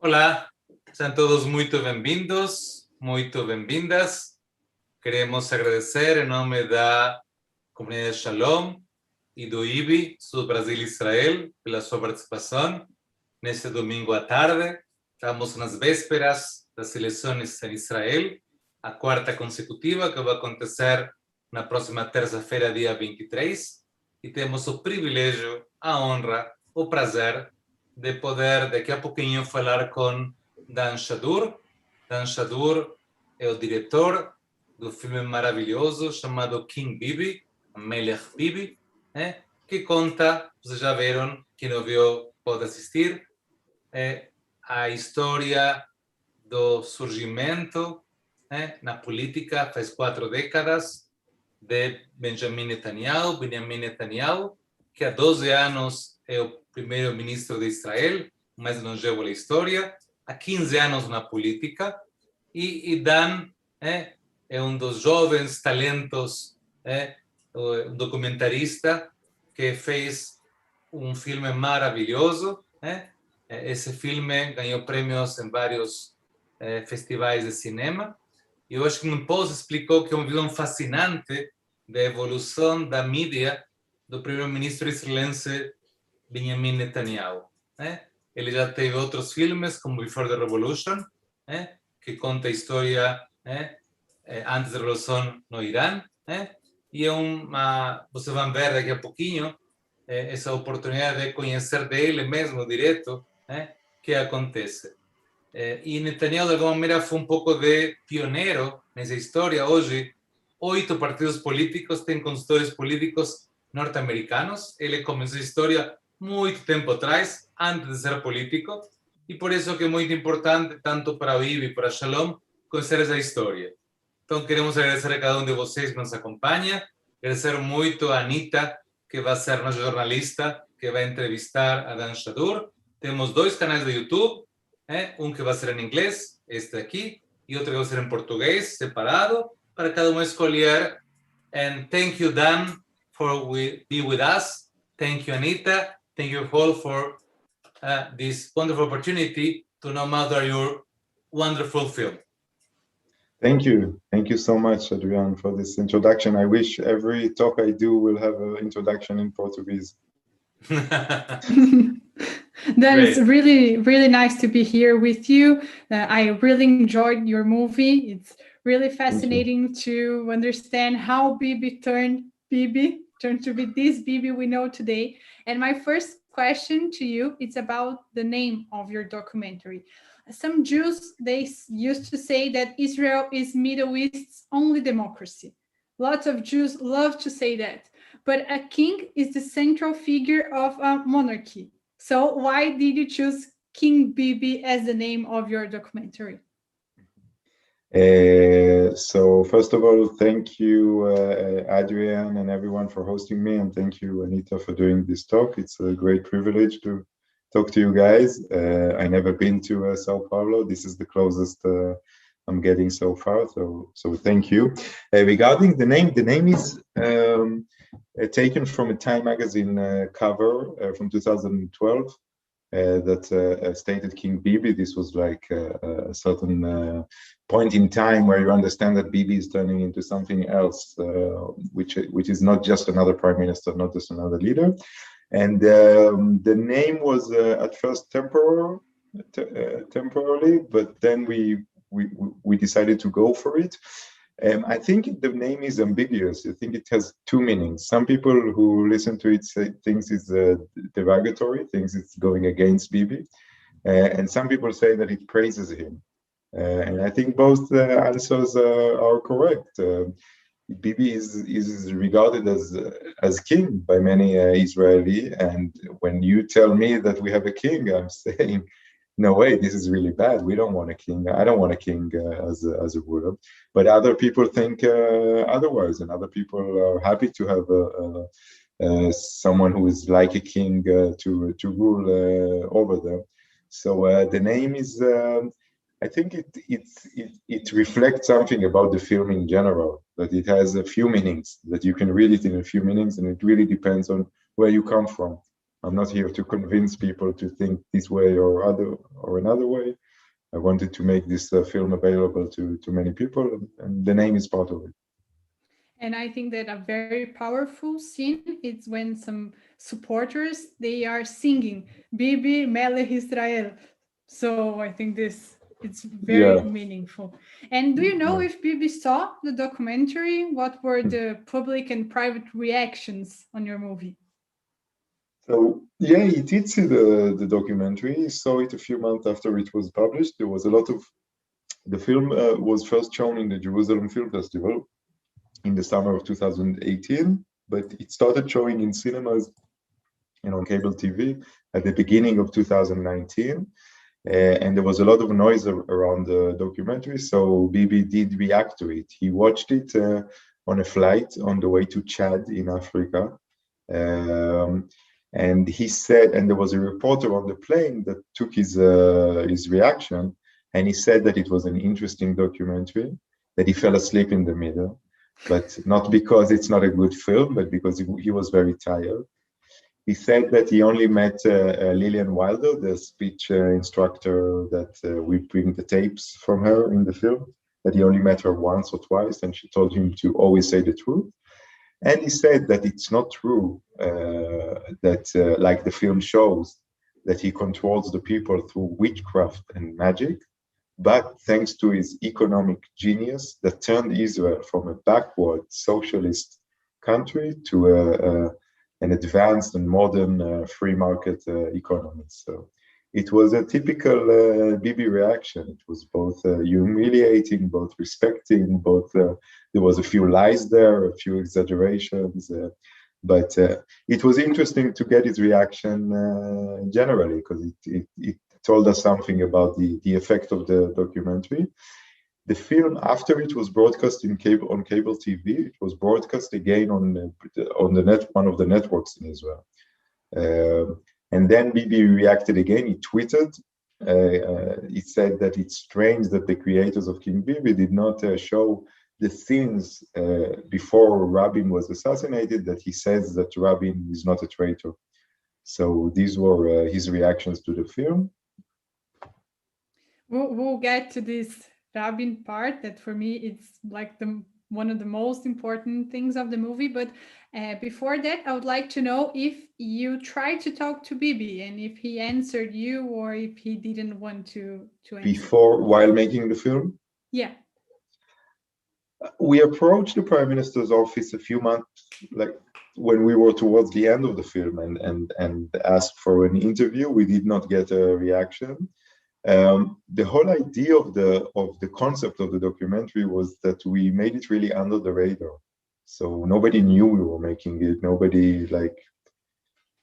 Olá, sejam todos muito bem-vindos, muito bem-vindas. Queremos agradecer em nome da Comunidade Shalom e do IBI, Sul Brasil e Israel, pela sua participação neste domingo à tarde. Estamos nas vésperas das eleições em Israel, a quarta consecutiva, que vai acontecer na próxima terça-feira, dia 23, e temos o privilégio, a honra, o prazer de poder, daqui a pouquinho, falar com Dan Shadur. Dan Shadur é o diretor do filme maravilhoso chamado King Bibi, Melech Bibi, que conta, vocês já viram, quem não viu pode assistir, a história do surgimento na política, faz 4 décadas, de Benjamin Netanyahu, que há 12 anos é o Primeiro Ministro de Israel, mais longevo da história, há 15 anos na política, e Dan é um dos jovens talentos, um documentarista que fez um filme maravilhoso. Esse filme ganhou prêmios em vários festivais de cinema. E eu acho que um pouco explicou que é uma visão fascinante da evolução da mídia do primeiro-ministro israelense Benjamin Netanyahu. Ele já teve outros filmes, como Before the Revolution, que conta a história antes da Revolução no Irã. E vocês vão ver daqui a pouquinho essa oportunidade de conhecer dele mesmo, direto, que acontece. E Netanyahu, de alguma maneira, foi um pouco de pioneiro nessa história. Hoje, 8 partidos políticos têm consultores políticos norte-americanos. Ele começou a história muito tempo atrás, antes de ser político, e por isso que é muito importante, tanto para o IBI e para a Shalom, conhecer essa história. Então, queremos agradecer a cada um de vocês que nos acompanha, agradecer muito a Anita, que vai ser nossa jornalista, que vai entrevistar a Dan Shadur. Temos 2 canais de YouTube, um que vai ser em inglês, este aqui, e outro que vai ser em português, separado, para cada um escolher. And thank you, Dan, for being with us. Thank you, Anita. Thank you all for this wonderful opportunity to know more about your wonderful film. Thank you. Thank you so much, Adrian, for this introduction. I wish every talk I do will have an introduction in Portuguese. That is really, really nice to be here with you. I really enjoyed your movie. It's really fascinating to understand how Bibi turned to be this Bibi we know today. And my first question to you is about the name of your documentary. Some Jews, they used to say that Israel is Middle East's only democracy. Lots of Jews love to say that. But a king is the central figure of a monarchy. So why did you choose King Bibi as the name of your documentary? So first of all, thank you, Adrian, and everyone for hosting me, and thank you, Anita, for doing this talk. It's a great privilege to talk to you guys. I never been to Sao Paulo. This is the closest I'm getting so far. So thank you. Regarding the name is taken from a Time magazine cover from 2012 that stated King Bibi. This was like a certain point in time where you understand that Bibi is turning into something else, which is not just another prime minister, not just another leader. And the name was at first temporarily, but then we decided to go for it. I think the name is ambiguous. I think it has 2 meanings. Some people who listen to it thinks it's derogatory, thinks it's going against Bibi, and some people say that it praises him. And I think both answers are correct. Bibi is regarded as king by many Israeli, and when you tell me that we have a king, I'm saying, no way, this is really bad. We don't want a king. I don't want a king as a ruler. But other people think otherwise, and other people are happy to have someone who is like a king to rule over them. So the name is. I think it reflects something about the film in general, that it has a few meanings, that you can read it in a few meanings, and it really depends on where you come from. I'm not here to convince people to think this way or another way. I wanted to make this film available to many people, and the name is part of it. And I think that a very powerful scene is when some supporters, they are singing Bibi Melech Israel. So I think it's very meaningful. And do you know if Bibi saw the documentary? What were the public and private reactions on your movie? So yeah, he did see the documentary. He saw it a few months after it was published. There was a lot of the film was first shown in the Jerusalem Film Festival in the summer of 2018, but it started showing in cinemas and on cable TV at the beginning of 2019. And there was a lot of noise around the documentary, so Bibi did react to it. He watched it on a flight on the way to Chad in Africa. And he said, and there was a reporter on the plane that took his reaction, and he said that it was an interesting documentary, that he fell asleep in the middle, but not because it's not a good film, but because he was very tired. He said that he only met Lillian Wilder, the speech instructor that we bring the tapes from her in the film, that he only met her once or twice, and she told him to always say the truth. And he said that it's not true that, like the film shows, that he controls the people through witchcraft and magic, but thanks to his economic genius that turned Israel from a backward socialist country to an advanced and modern free market economy. So it was a typical Bibi reaction. It was both humiliating, both respecting, both there was a few lies there, a few exaggerations, but it was interesting to get his reaction generally, because it told us something about the effect of the documentary. The film, after it was broadcast on cable TV, it was broadcast again on one of the networks in Israel. And then Bibi reacted again. He tweeted. He said that it's strange that the creators of King Bibi did not show the scenes before Rabin was assassinated, that he says that Rabin is not a traitor. So these were his reactions to the film. We'll get to this Rabin part, that for me it's like one of the most important things of the movie. But before that, I would like to know if you tried to talk to Bibi and if he answered you, or if he didn't want to answer. While making the film? Yeah. We approached the Prime Minister's office a few months, like when we were towards the end of the film, and asked for an interview. We did not get a reaction. The whole idea of the concept of the documentary was that we made it really under the radar. So nobody knew we were making it. Nobody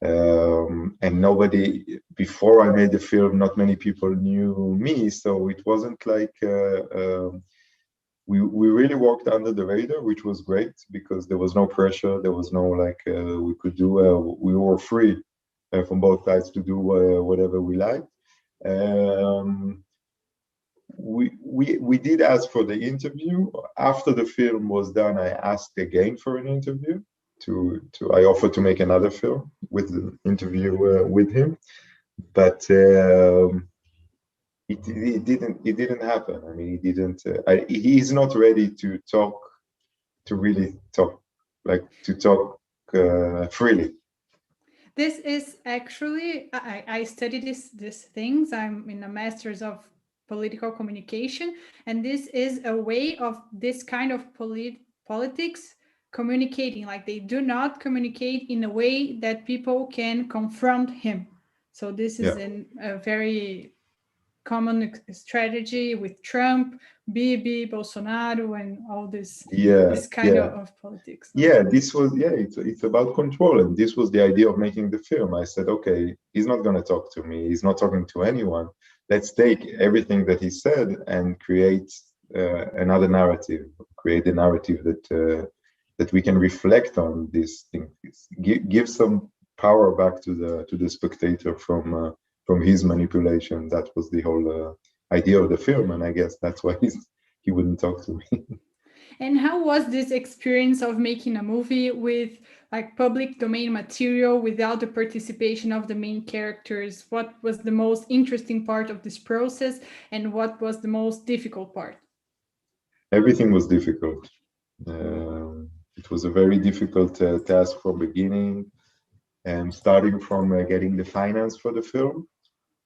and nobody, before I made the film, not many people knew me. So it wasn't like, we really worked under the radar, which was great, because there was no pressure. There was no we could do, we were free from both sides to do whatever we liked. We did ask for the interview. After the film was done, I asked again for an interview. I offered to make another film with the interview with him, but it didn't happen. I mean, he didn't. He's not ready to talk, to really talk, freely. This is actually, I study these things. I'm in a master's of political communication, and this is a way of this kind of politics communicating. Like, they do not communicate in a way that people can confront him. So this is a very common strategy with Trump, Bibi, Bolsonaro, and all this kind of politics. Yeah, this was, it's about control. And this was the idea of making the film. I said, okay, he's not going to talk to me. He's not talking to anyone. Let's take everything that he said and create another narrative, create a narrative that we can reflect on these things, give some power back to the spectator from his manipulation. That was the whole idea of the film, and I guess that's why he wouldn't talk to me. And how was this experience of making a movie with like public domain material without the participation of the main characters? What was the most interesting part of this process, and what was the most difficult part? Everything was difficult. It was a very difficult task from beginning, and starting from getting the finance for the film.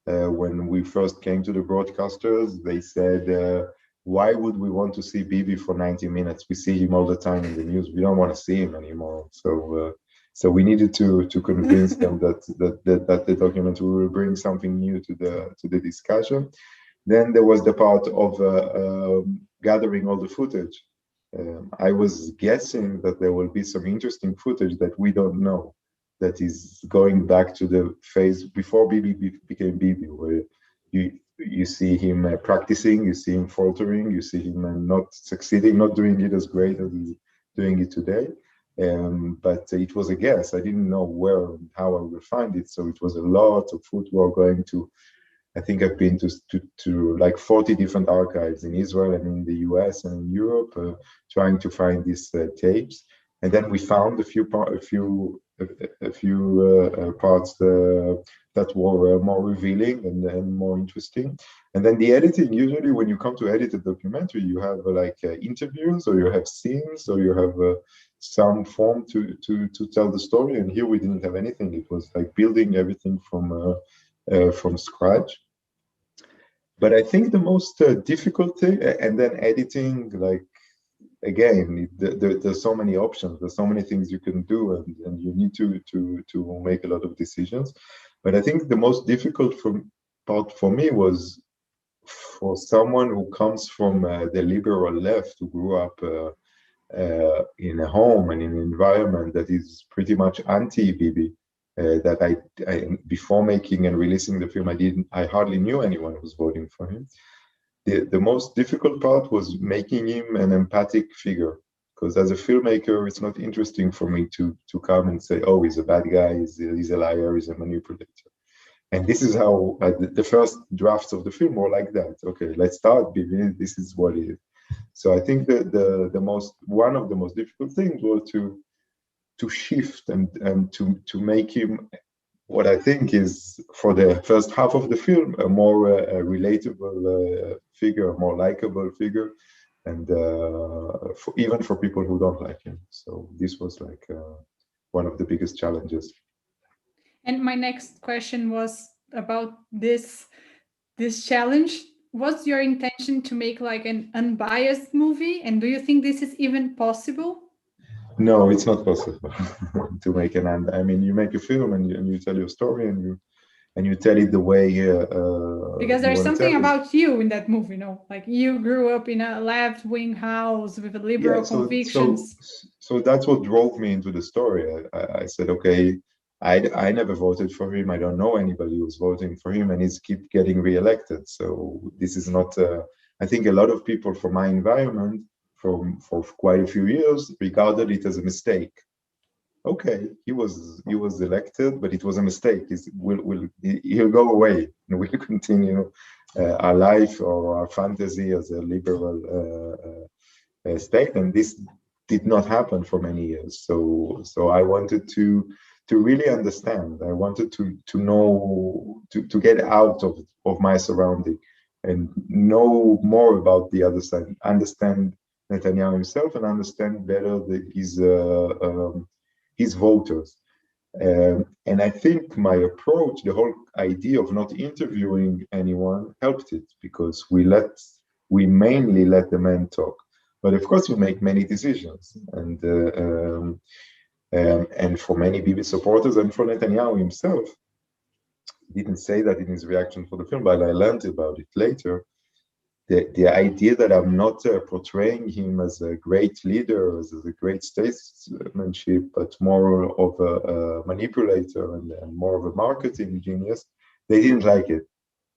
When we first came to the broadcasters, they said, why would we want to see Bibi for 90 minutes? We see him all the time in the news. We don't want to see him anymore. So we needed to convince them that the documentary will bring something new to the discussion. Then there was the part of gathering all the footage. I was guessing that there will be some interesting footage that we don't know, that is going back to the phase before Bibi became Bibi, where you see him practicing, you see him faltering, you see him not succeeding, not doing it as great as he's doing it today. But it was a guess. I didn't know where and how I would find it. So it was a lot of footwork going to, I think I've been to like 40 different archives in Israel and in the US and in Europe, trying to find these tapes. And then we found a few parts that were more revealing and more interesting. And then the editing, usually when you come to edit a documentary, you have interviews, or you have scenes, or you have some form to tell the story. And here we didn't have anything. It was like building everything from scratch. But I think the most difficult thing, and then editing, again, there's so many options, there's so many things you can do, and you need to make a lot of decisions. But I think the most difficult part for me was for someone who comes from the liberal left, who grew up in a home and in an environment that is pretty much anti-Bibi, that I before making and releasing the film, I hardly knew anyone who was voting for him. The most difficult part was making him an empathic figure, because as a filmmaker, it's not interesting for me to come and say, oh, he's a bad guy, he's a liar, he's a manipulator. And this is how the first drafts of the film were like that. Okay, let's start, Bibi, this is what it is. So I think one of the most difficult things was to shift and to make him what I think is, for the first half of the film, a more relatable figure, a more likable figure, and even for people who don't like him. So this was one of the biggest challenges. And my next question was about this challenge. Was your intention to make an unbiased movie? And do you think this is even possible? No, it's not possible to make you make a film and you tell your story and you tell it the way because there's something about you in that movie, no? Like you grew up in a left-wing house with liberal convictions. So that's what drove me into the story. I said, okay, I never voted for him. I don't know anybody who's voting for him, and he's keep getting reelected. So this is not. I think a lot of people from my environment, for quite a few years, regarded it as a mistake. Okay, he was elected, but it was a mistake. He'll go away, and we'll continue our life or our fantasy as a liberal state. And this did not happen for many years. So I wanted to really understand. I wanted to know, to get out of my surrounding and know more about the other side, understand Netanyahu himself, and understand better his voters. And I think my approach, the whole idea of not interviewing anyone, helped it, because we mainly let the men talk. But of course, we make many decisions, and for many Bibi supporters and for Netanyahu himself, he didn't say that in his reaction for the film, but I learned about it later. The idea that I'm not portraying him as a great leader, as a great statesmanship, but more of a manipulator and more of a marketing genius, they didn't like it.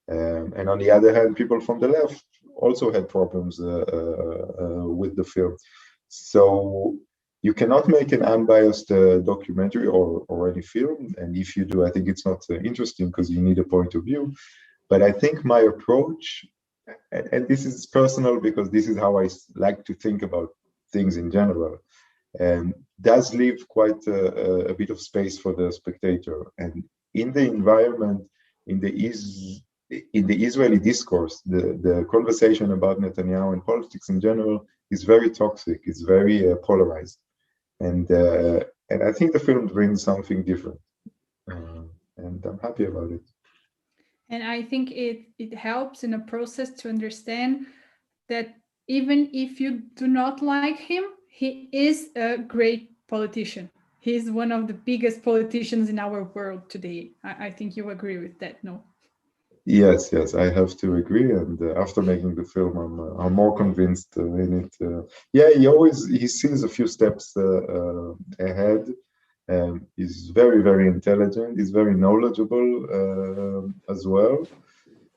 And on the other hand, people from the left also had problems with the film. So you cannot make an unbiased documentary or any film. And if you do, I think it's not interesting, because you need a point of view. But I think my approach, and this is personal because this is how I like to think about things in general, does leave quite a bit of space for the spectator. And in the environment, in the Israeli discourse, the conversation about Netanyahu and politics in general is very toxic. It's very polarized, and I think the film brings something different, and I'm happy about it. And I think it helps in a process to understand that even if you do not like him, he is a great politician. He's one of the biggest politicians in our world today. I think you agree with that, no? Yes, I have to agree. And after making the film, I'm more convinced in it. Yeah, he sees a few steps ahead. He's very, very intelligent. He's very knowledgeable as well.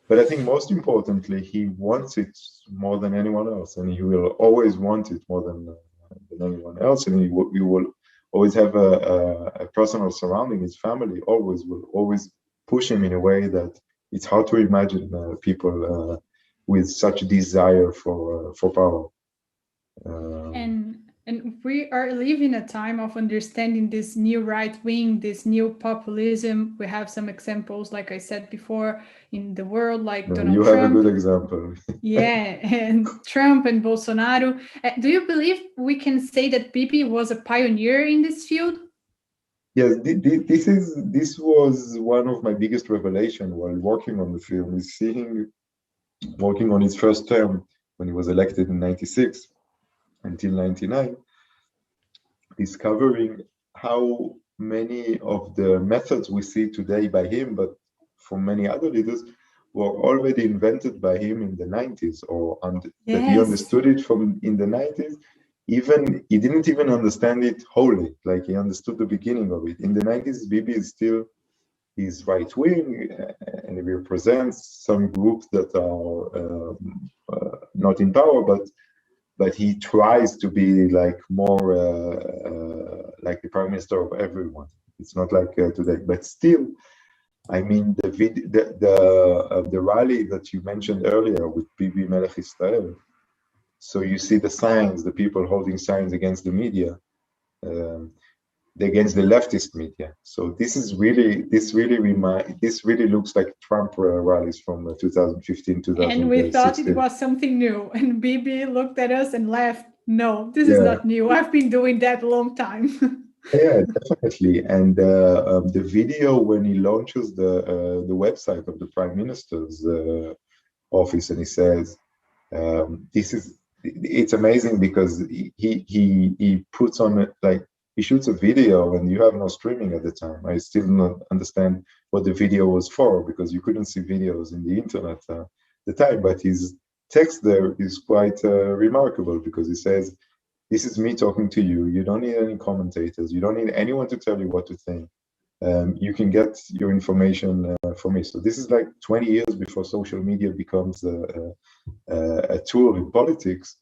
But I think most importantly, he wants it more than anyone else, and he will always want it more than anyone else. And he will always have a personal surrounding. His family will always push him in a way that it's hard to imagine people with such desire for power. And we are living a time of understanding this new right wing, this new populism. We have some examples, like I said before, in the world, like Donald Trump. You have a good example. Yeah, and Trump and Bolsonaro. Do you believe we can say that Bibi was a pioneer in this field? Yes, this was one of my biggest revelations while working on the film, is working on his first term when he was elected in 96 until 99, discovering how many of the methods we see today by him, but for many other leaders, were already invented by him in the 90s, that he understood it from in the 90s. Even he didn't even understand it wholly, like he understood the beginning of it. In the 90s, Bibi is right wing, and he represents some groups that are not in power, but he tries to be like more like the prime minister of everyone. It's not like today, but still, I mean, the rally that you mentioned earlier with Bibi Melech Israel. So you see the signs, the people holding signs against the media, against the leftist media. So this really looks like Trump rallies from 2015, 2016. And we thought it was something new. And Bibi looked at us and laughed. No, this is not new. I've been doing that a long time. Yeah, definitely. And the video when he launches the website of the Prime Minister's office, and he says, it's amazing because he puts on it, like he shoots a video, and you have no streaming at the time. I still don't understand what the video was for, because you couldn't see videos in the internet at the time. But his text there is quite remarkable, because he says, "This is me talking to you. You don't need any commentators. You don't need anyone to tell you what to think. You can get your information from me." So this is like 20 years before social media becomes a tool in politics.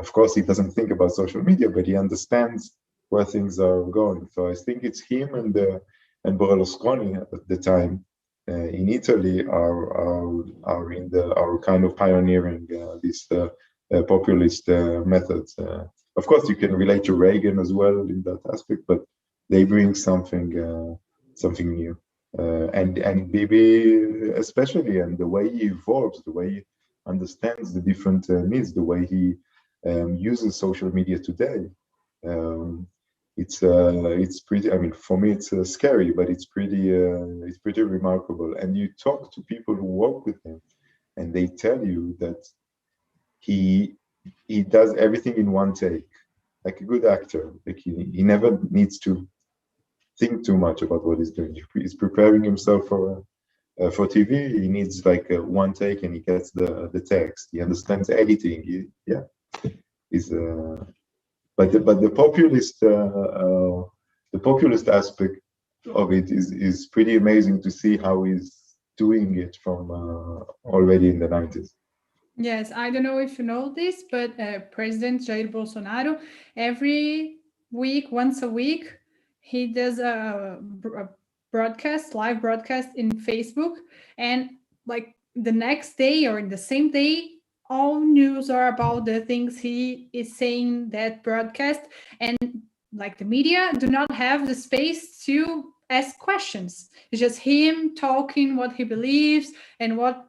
Of course, he doesn't think about social media, but he understands where things are going. So I think it's him and Berlusconi at the time in Italy are kind of pioneering these populist methods. Of course, you can relate to Reagan as well in that aspect, but they bring something new. And Bibi especially, and the way he evolves, the way he understands the different needs, the way he uses social media today. It's pretty. I mean, for me, it's scary, but it's pretty remarkable. And you talk to people who work with him, and they tell you that he does everything in one take, like a good actor. Like he never needs to think too much about what he's doing. He's preparing himself for TV. He needs like one take, and he gets the text. He understands editing. But the populist aspect of it is pretty amazing to see how he's doing it from already in the 90s. Yes, I don't know if you know this, but President Jair Bolsonaro, every week, once a week, he does a live broadcast in Facebook, and like the next day or in the same day, all news are about the things he is saying that broadcast, and like the media do not have the space to ask questions. It's just him talking what he believes and what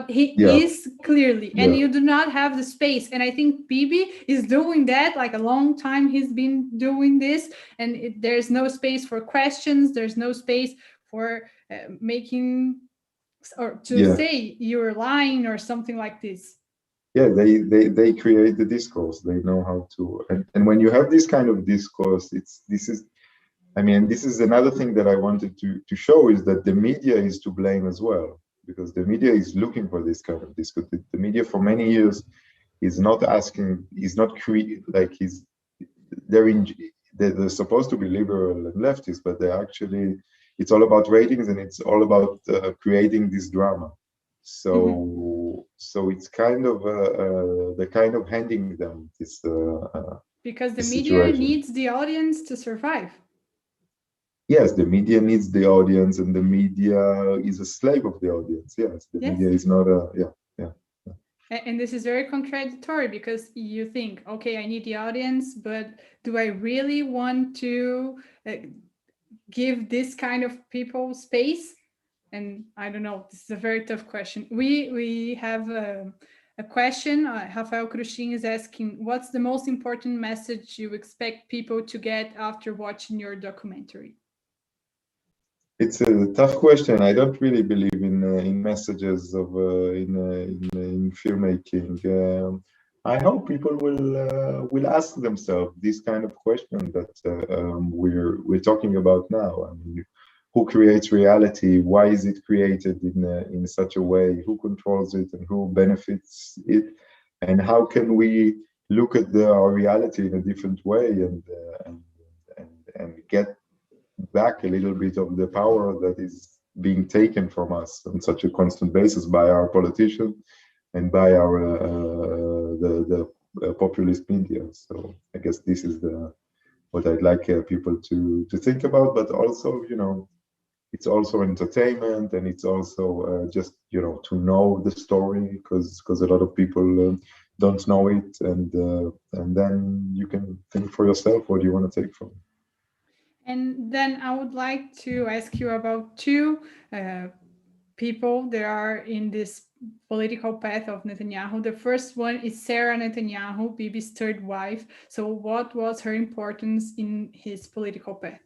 he is clearly, and you do not have the space. And I think Bibi is doing that like a long time. He's been doing this, and there's no space for questions. There's no space for making or to say you're lying or something like this. They create the discourse. They know how to, and when you have this kind of discourse, this is another thing that I wanted to show, is that the media is to blame as well, because the media is looking for this kind of discourse. The media for many years is not asking, is not they're supposed to be liberal and leftist, but they're actually, it's all about ratings, and it's all about creating this drama. So it's kind of the kind of handing them this because the media needs the audience to survive. Yes, the media needs the audience, and the media is a slave of the audience. Yes, the media is not a And this is very contradictory, because you think, okay, I need the audience, but do I really want to give this kind of people space? And I don't know, this is a very tough question. We have a question. Rafael Cruchin is asking, what's the most important message you expect people to get after watching your documentary? It's a tough question. I don't really believe in messages of in filmmaking. I hope people will ask themselves this kind of question that we're talking about now. I mean, who creates reality? Why is it created in such a way? Who controls it and who benefits it? And how can we look at our reality in a different way and get back a little bit of the power that is being taken from us on such a constant basis by our politicians and by our the populist media. So I guess this is what I'd like people to think about. But also, it's also entertainment, and it's also just to know the story, because a lot of people don't know it, and then you can think for yourself what you want to take from it. And then I would like to ask you about two people that are in this political path of Netanyahu. The first one is Será Netanyahu, Bibi's third wife. So what was her importance in his political path?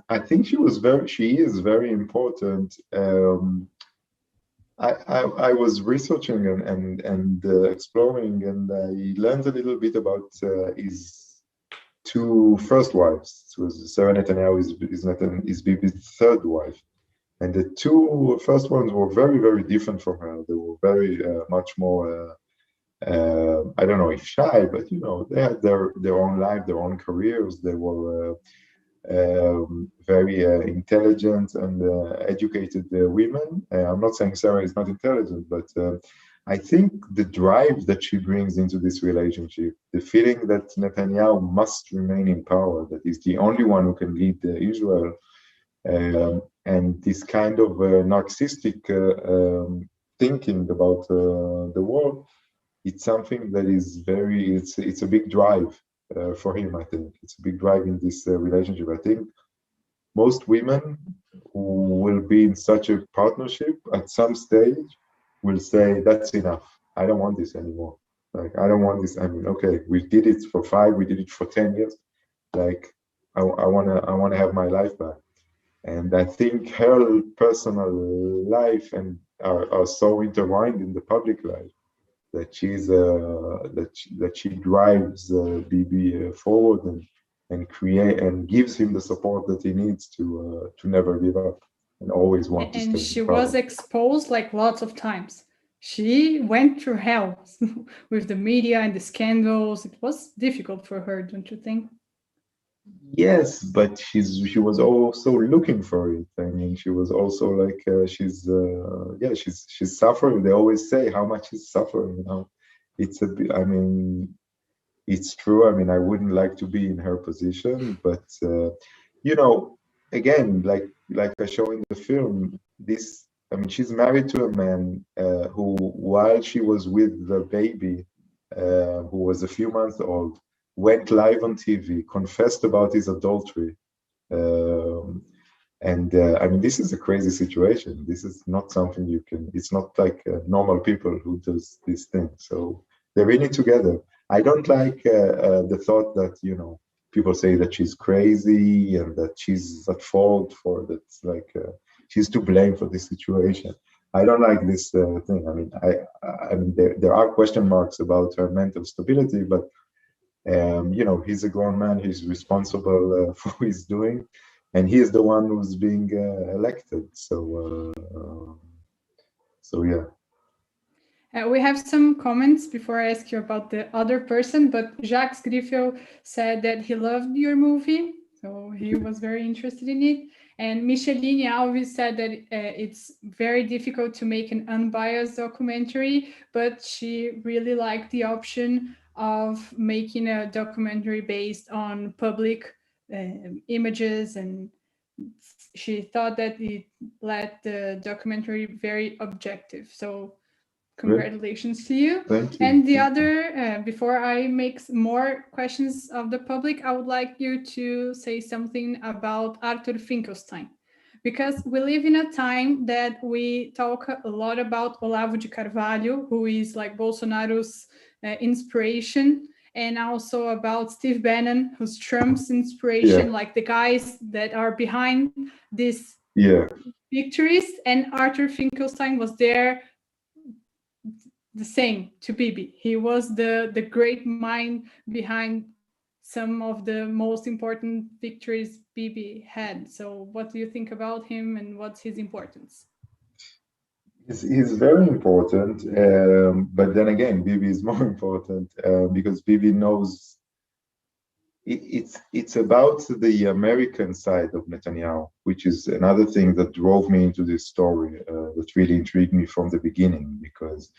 I think she is very important. I was researching and exploring, and I learned a little bit about his two first wives. It was Será Netanyahu is Bibi's third wife, and the two first ones were very, very different from her. They were very much more I don't know if shy, but they had their own life, their own careers. They were very intelligent and educated women. I'm not saying Será is not intelligent, but I think the drive that she brings into this relationship, the feeling that Netanyahu must remain in power, that he's the only one who can lead Israel, and this kind of narcissistic thinking about the world, it's something that is it's a big drive for him. I think it's a big drive in this relationship. I think most women who will be in such a partnership at some stage will say, that's enough. I don't want this anymore. Like, I don't want this. I mean, okay, we did it for 5, we did it for 10 years. Like, I wanna have my life back. And I think her personal life and are so intertwined in the public life that she's that she drives Bibi forward and gives him the support that he needs to never give up and always want to stay. And she was exposed like lots of times. She went through hell with the media and the scandals. It was difficult for her, don't you think? Yes, but she was also looking for it. I mean, she was also like she's suffering. They always say how much she's suffering. I mean, it's true. I mean, I wouldn't like to be in her position, but again, like I show in the film, this I mean, she's married to a man who, while she was with the baby, who was a few months old, went live on TV, confessed about his adultery. I mean, this is a crazy situation. This is not something you can, it's not like normal people who does these things. So they're really together. I don't like the thought that, you know, people say that she's crazy and that she's at fault for that, like she's to blame for this situation. I don't like this thing. I mean, I mean, there are question marks about her mental stability, but you know, he's a grown man. He's responsible for what he's doing, and he is the one who's being elected. So yeah. We have some comments before I ask you about the other person, but Jacques Griffel said that he loved your movie, so he was very interested in it. And Micheline Alves said that it's very difficult to make an unbiased documentary, but she really liked the option of making a documentary based on public images, and she thought that it led the documentary very objective. So congratulations to you. Thank you. And the other, before I make more questions of the public, I would like you to say something about Arthur Finkelstein, because we live in a time that we talk a lot about Olavo de Carvalho, who is like Bolsonaro's inspiration, and also about Steve Bannon, who's Trump's inspiration, like the guys that are behind these victories. And Arthur Finkelstein was there the same to Bibi. He was the great mind behind some of the most important victories Bibi had. So what do you think about him and what's his importance? He's very important, but then again, Bibi is more important because Bibi knows it's about the American side of Netanyahu, which is another thing that drove me into this story, that really intrigued me from the beginning, because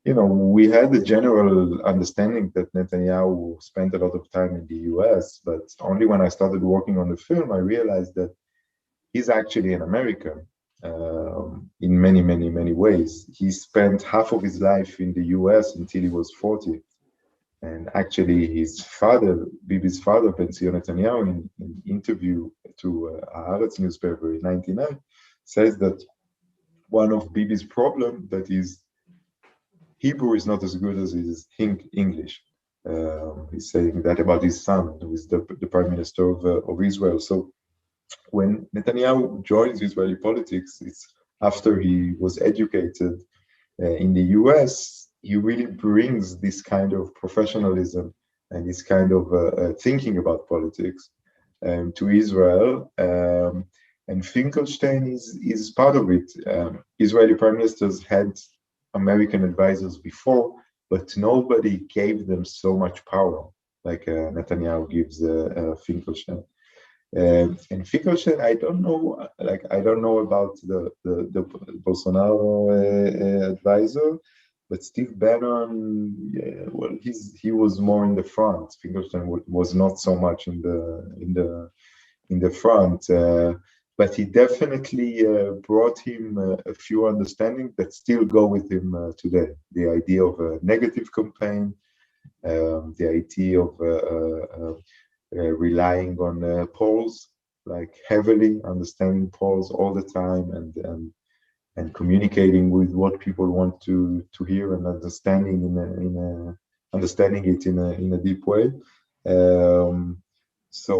you know, we had a general understanding that Netanyahu spent a lot of time in the US, but only when I started working on the film, I realized that he's actually an American in many, many, many ways. He spent half of his life in the US until he was 40. And actually his father, Bibi's father, Benjamin Netanyahu, in an interview to Haaretz newspaper in 1999, says that one of Bibi's problem that is Hebrew is not as good as his English. He's saying that about his son, who is the prime minister of Israel. So when Netanyahu joins Israeli politics, it's after he was educated in the US, he really brings this kind of professionalism and this kind of thinking about politics to Israel. And Finkelstein is part of it. Israeli prime ministers had American advisors before, but nobody gave them so much power like Netanyahu gives Finkelstein. And Finkelstein, I don't know about the Bolsonaro advisor, but Steve Bannon, well, he was more in the front. Finkelstein was not so much in the front. But he definitely brought him a few understandings that still go with him today. The idea of a negative campaign, the idea of relying on polls, like heavily understanding polls all the time, and communicating with what people want to hear, and understanding it in a deep way. So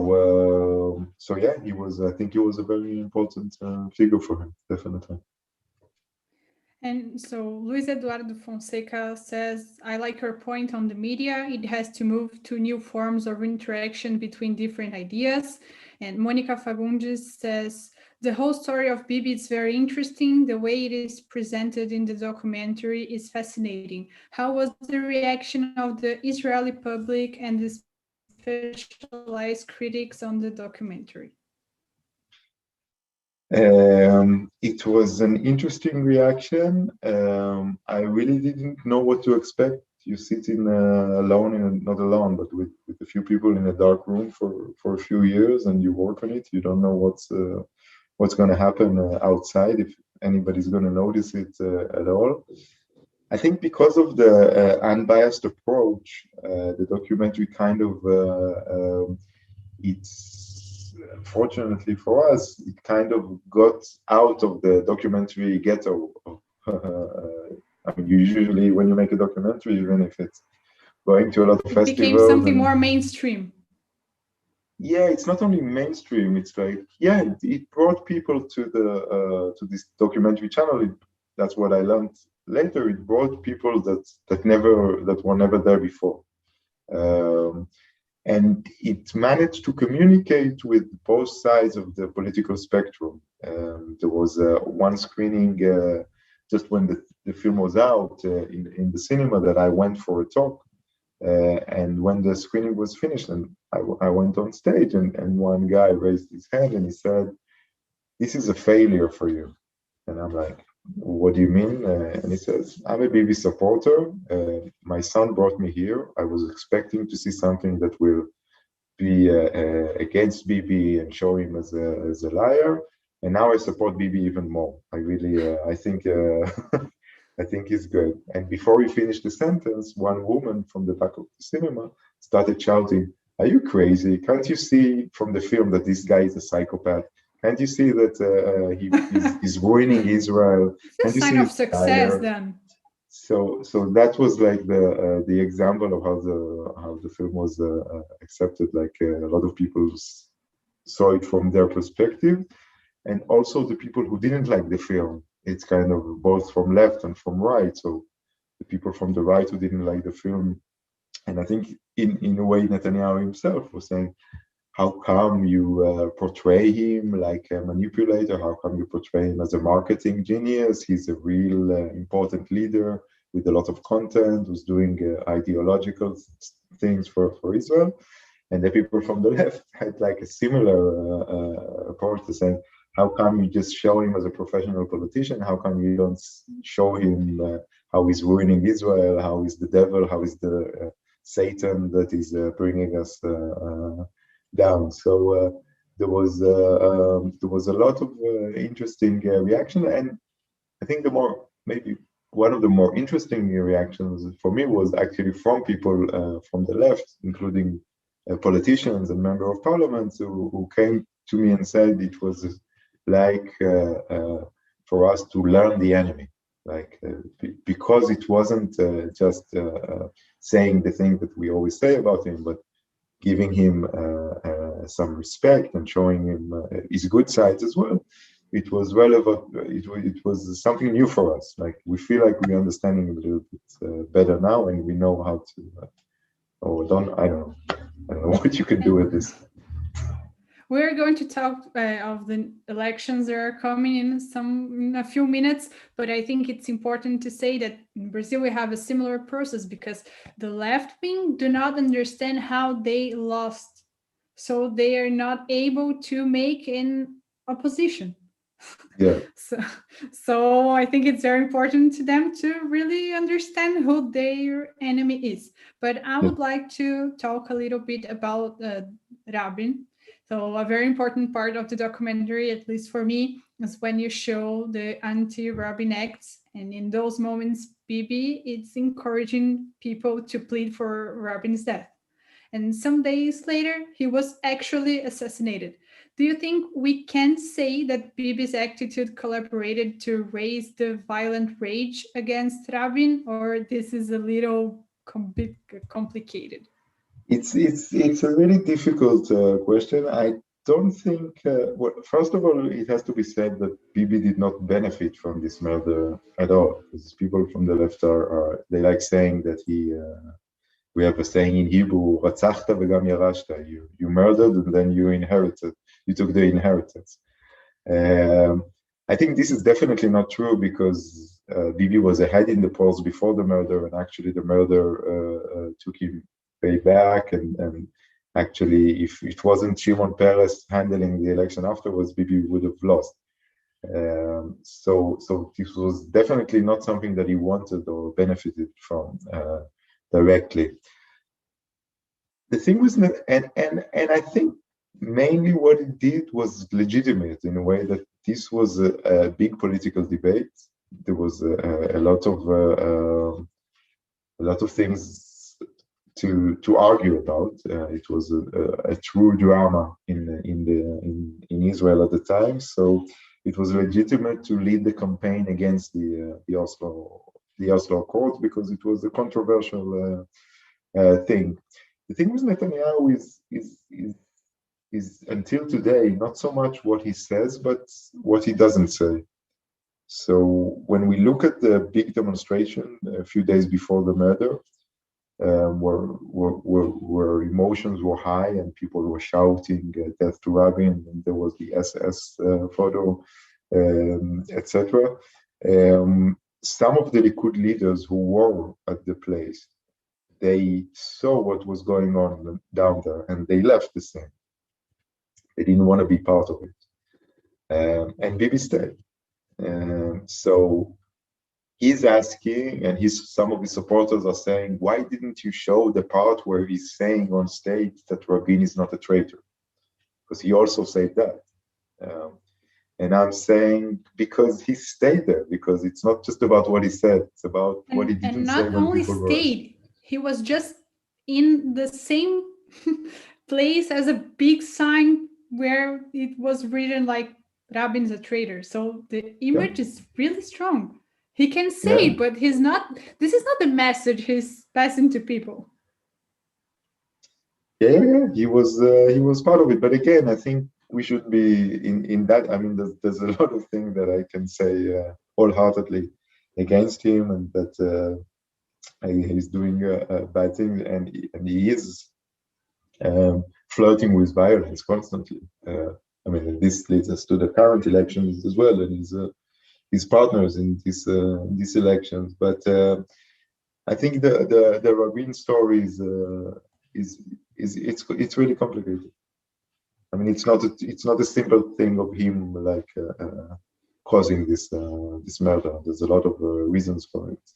yeah, I think he was a very important figure for him, definitely. And so Luis Eduardo Fonseca says, I like your point on the media. It has to move to new forms of interaction between different ideas. And Monica Fagundes says, the whole story of Bibi is very interesting. The way it is presented in the documentary is fascinating. How was the reaction of the Israeli public and the specialized critics on the documentary? It was an interesting reaction. I really didn't know what to expect. You sit alone, not alone, but with a few people in a dark room for a few years, and you work on it. You don't know what's going to happen outside, if anybody's going to notice it at all. I think because of the unbiased approach, the documentary kind of, it's fortunately for us, it kind of got out of the documentary ghetto. I mean, usually when you make a documentary, even if it's going to a lot of festivals, it became something more mainstream. Yeah, it's not only mainstream. It's like, yeah, it brought people to the to this documentary channel. That's what I learned later. It brought people that were never there before, and it managed to communicate with both sides of the political spectrum. There was one screening just when the film was out in the cinema that I went for a talk. And when the screening was finished, and I went on stage, and one guy raised his hand and he said, "This is a failure for you." And I'm like, "What do you mean?" And he says, "I'm a Bibi supporter. My son brought me here. I was expecting to see something that will be against Bibi and show him as a liar. And now I support Bibi even more. I really, I think he's good." And before he finished the sentence, one woman from the back of the cinema started shouting, "Are you crazy? Can't you see from the film that this guy is a psychopath? Can't you see that he's ruining Israel? It's a sign of success then." So that was like the example of how the film was accepted. Like a lot of people saw it from their perspective, and also the people who didn't like the film. It's kind of both from left and from right. So the people from the right who didn't like the film, and I think in a way Netanyahu himself was saying, "How come you portray him like a manipulator? How come you portray him as a marketing genius? He's a real important leader with a lot of content, who's doing ideological things for Israel." And the people from the left had like a similar approach to saying, "How come you just show him as a professional politician? How come you don't show him how he's ruining Israel? How is the devil? How is the Satan that is bringing us down?" So there was a lot of interesting reaction, and I think maybe one of the more interesting reactions for me was actually from people from the left, including politicians and members of parliament who came to me and said it was like for us to learn the enemy, like because it wasn't just saying the thing that we always say about him, but giving him some respect and showing him his good sides as well. It was relevant. It was something new for us. Like we feel like we're understanding him a little bit better now, and we know how to. I don't know what you can do with this. We're going to talk of the elections that are coming in a few minutes, but I think it's important to say that in Brazil we have a similar process because the left wing do not understand how they lost, so they are not able to make an opposition. Yeah. So I think it's very important to them to really understand who their enemy is. But I would like to talk a little bit about Rabin. So a very important part of the documentary, at least for me, is when you show the anti-Rabin acts. And in those moments, Bibi is encouraging people to plead for Rabin's death. And some days later, he was actually assassinated. Do you think we can say that Bibi's attitude collaborated to raise the violent rage against Rabin, or this is a little complicated? It's a really difficult question. I don't think. Well, first of all, it has to be said that Bibi did not benefit from this murder at all. Because people from the left they like saying that he. We have a saying in Hebrew, "Ratzachta v'gam yarashta." You murdered and then you inherited. You took the inheritance. I think this is definitely not true because Bibi was ahead in the polls before the murder, and actually the murder took him way back. And actually, if it wasn't Shimon Peres handling the election afterwards, Bibi would have lost. So this was definitely not something that he wanted or benefited from directly. The thing was, and I think mainly what it did was legitimate in a way that this was a big political debate. There was a lot of things to argue about. It was a true drama in Israel at the time. So it was legitimate to lead the campaign against the Oslo Accords because it was a controversial thing. The thing with Netanyahu is until today not so much what he says, but what he doesn't say. So when we look at the big demonstration a few days before the murder, where emotions were high and people were shouting death to Rabin, and there was the SS photo, etc. Some of the Likud leaders who were at the place, they saw what was going on down there and they left the scene. They didn't want to be part of it. And Bibi stayed. So he's asking, and some of his supporters are saying, why didn't you show the part where he's saying on stage that Rabin is not a traitor? Because he also said that. And I'm saying, because he stayed there, because it's not just about what he said, it's about what he didn't say. And not only stayed, he was just in the same place as a big sign where it was written like Rabin's a traitor. So the image is really strong. He can say, but he's not. This is not the message he's passing to people. Yeah, he was part of it. But again, I think we should be in that. I mean, there's a lot of things that I can say wholeheartedly against him, and that he's doing bad things, and he is flirting with violence constantly. I mean, this leads us to the current elections as well, and his partners in these elections. But I think the Rabin story it's really complicated. I mean, it's not a simple thing of him like causing this murder. There's a lot of reasons for it.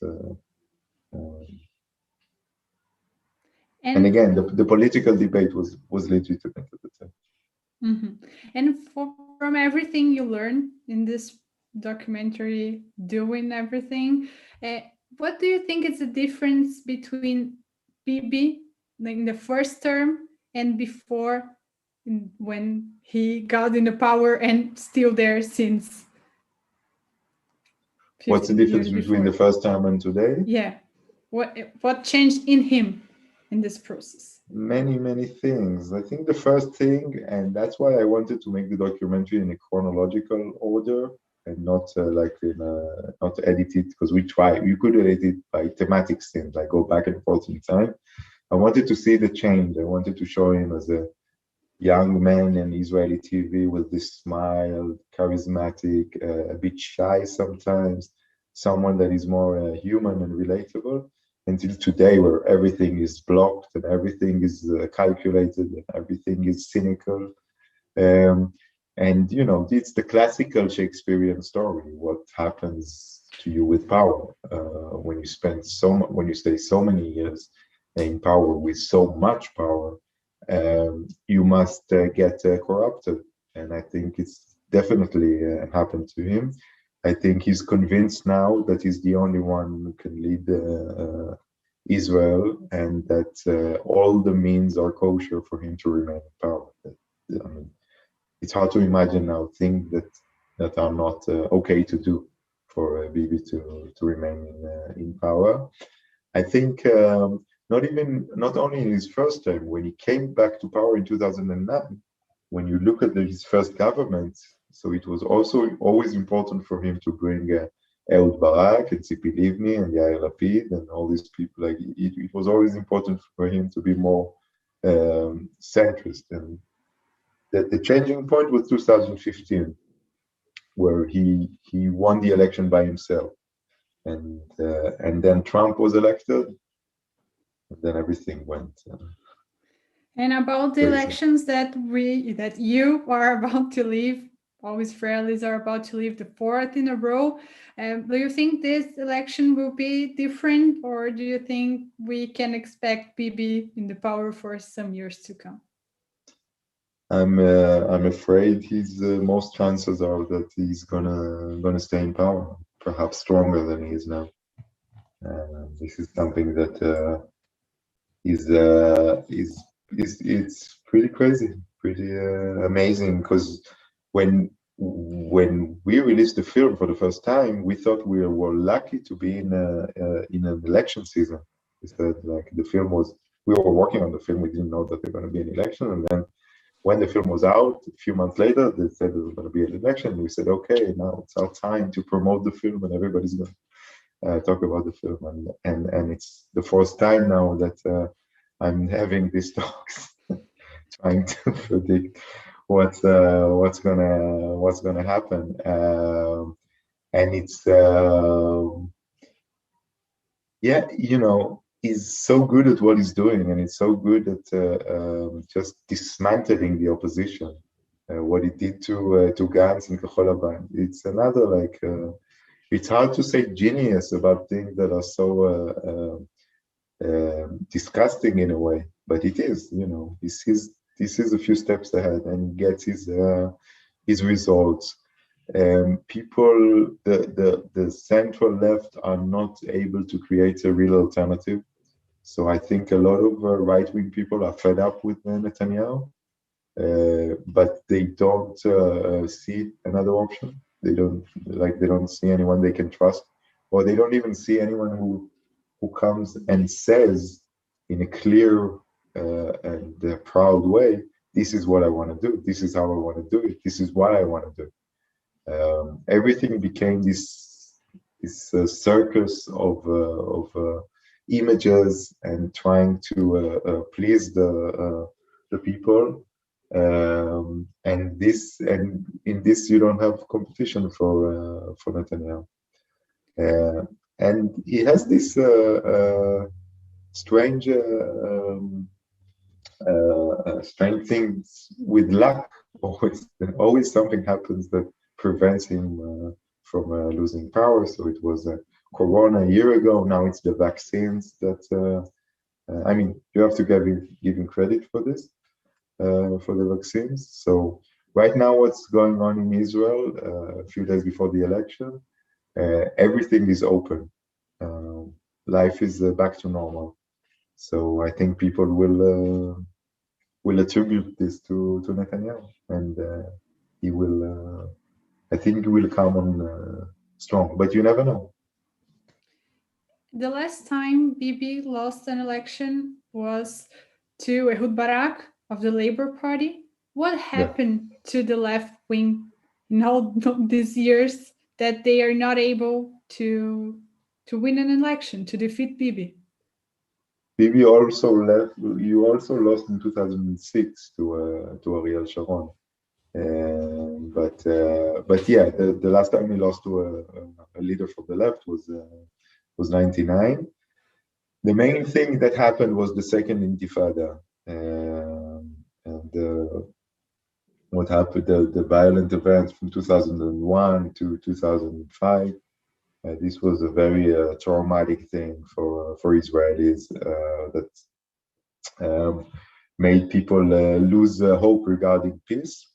And again, the political debate was legitimate at the time. Mm-hmm. And from everything you learned in this documentary, doing everything, what do you think is the difference between Bibi in the first term and before, when he got into power and still there since? What's the difference between the first term and today? Yeah. What changed in him in this process? Many things. I think the first thing, and that's why I wanted to make the documentary in a chronological order and not not edit it, because you could edit it by thematic scenes, like go back and forth in time. I wanted to see the change. I wanted to show him as a young man in Israeli TV with this smile, charismatic, a bit shy sometimes, someone that is more human and relatable, until today, where everything is blocked and everything is calculated and everything is cynical. And it's the classical Shakespearean story. What happens to you with power when you stay so many years in power with so much power? You must get corrupted, and I think it's definitely happened to him. I think he's convinced now that he's the only one who can lead Israel, and that all the means are kosher for him to remain in power. I mean, it's hard to imagine now things that are not okay to do for Bibi to remain in power. I think not only in his first term, when he came back to power in 2009, when you look at his first government, so it was also always important for him to bring Ehud Barak and Tzipi Livni and Yair Lapid and all these people. Like it was always important for him to be more centrist. And that the changing point was 2015, where he won the election by himself, and then Trump was elected, and then everything went. And about the elections that you are about to leave, all Israelis are about to leave the fourth in a row. Do you think this election will be different, or do you think we can expect Bibi in the power for some years to come? I'm afraid most chances are that he's gonna stay in power, perhaps stronger than he is now. This is something that is it's pretty crazy, pretty amazing, because when we released the film for the first time, we thought we were lucky to be in an election season. We said, like, we were working on the film, we didn't know that there were going to be an election, and then when the film was out, a few months later, they said there was going to be an election. We said, okay, now it's our time to promote the film, and everybody's going to talk about the film, and it's the first time now that I'm having these talks, trying to predict what's gonna happen, and it's yeah, he's so good at what he's doing, and he's so good at just dismantling the opposition. What he did to Gantz and Kachol Lavan, it's another, like, it's hard to say genius about things that are so disgusting in a way, but it is. This is a few steps ahead, and gets his results. People, the central left are not able to create a real alternative. So I think a lot of right-wing people are fed up with Netanyahu, but they don't see another option. They don't see anyone they can trust, or they don't even see anyone who comes and says in a clear and proud way, this is what I want to do, this is how I want to do it, this is what I want to do. Everything became this circus of images and trying to please the people, and in this you don't have competition for Netanyahu. And he has this strange things with luck. Always something happens that prevents him from losing power. So it was Corona a year ago. Now it's the vaccines that. I mean, you have to give him credit for this, for the vaccines. So right now, what's going on in Israel? A few days before the election. Everything is open. Life is back to normal. So I think people will attribute this to Netanyahu, and he will. I think he will come on strong, but you never know. The last time Bibi lost an election was to Ehud Barak of the Labour Party. What happened to the left wing in all these years that they are not able to win an election, to defeat Bibi? Bibi also left. You also lost in 2006 to Ariel Sharon, but yeah, the last time he lost to a leader from the left was 99. The main thing that happened was the second Intifada, and what happened, the violent events from 2001 to 2005. This was a very traumatic thing for Israelis that made people lose hope regarding peace.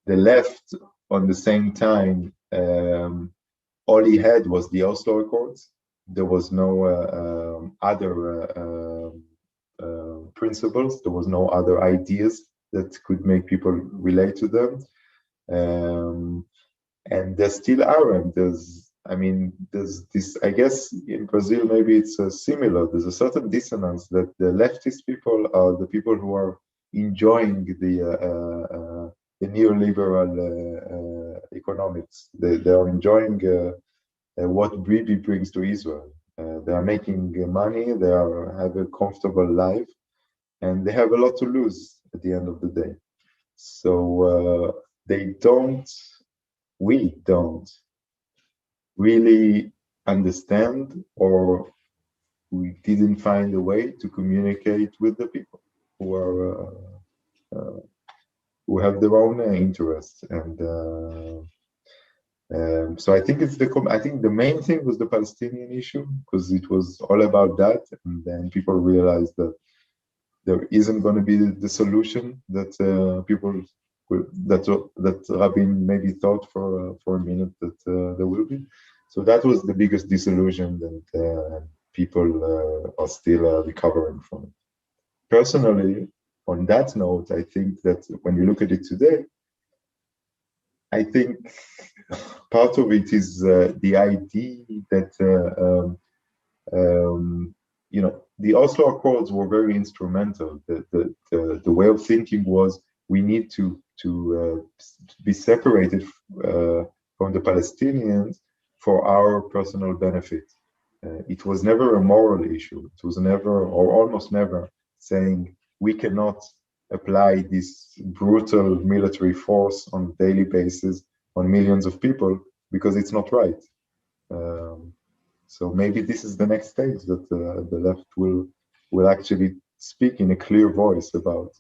The left, on the same time, all he had was the Oslo Accords. There was no other principles. There was no other ideas that could make people relate to them. And there still aren't. There's this, I guess in Brazil, maybe it's similar. There's a certain dissonance that the leftist people are the people who are enjoying the neoliberal economics. They are enjoying what Bibi brings to Israel. They are making money, they have a comfortable life, and they have a lot to lose at the end of the day. So we don't really understand, or we didn't find a way to communicate with the people who are who have their own interests, and so I think I think the main thing was the Palestinian issue, because it was all about that, and then people realized that there isn't going to be the solution that that Rabin maybe thought for a minute that there will be. So that was the biggest disillusion that people are still recovering from it. Personally, on that note, I think that when you look at it today, I think part of it is the idea that the Oslo Accords were very instrumental. The way of thinking was we need to be separated from the Palestinians for our personal benefit. It was never a moral issue. It was never, or almost never, saying we cannot apply this brutal military force on a daily basis on millions of people because it's not right. So maybe this is the next stage that the left will actually speak in a clear voice about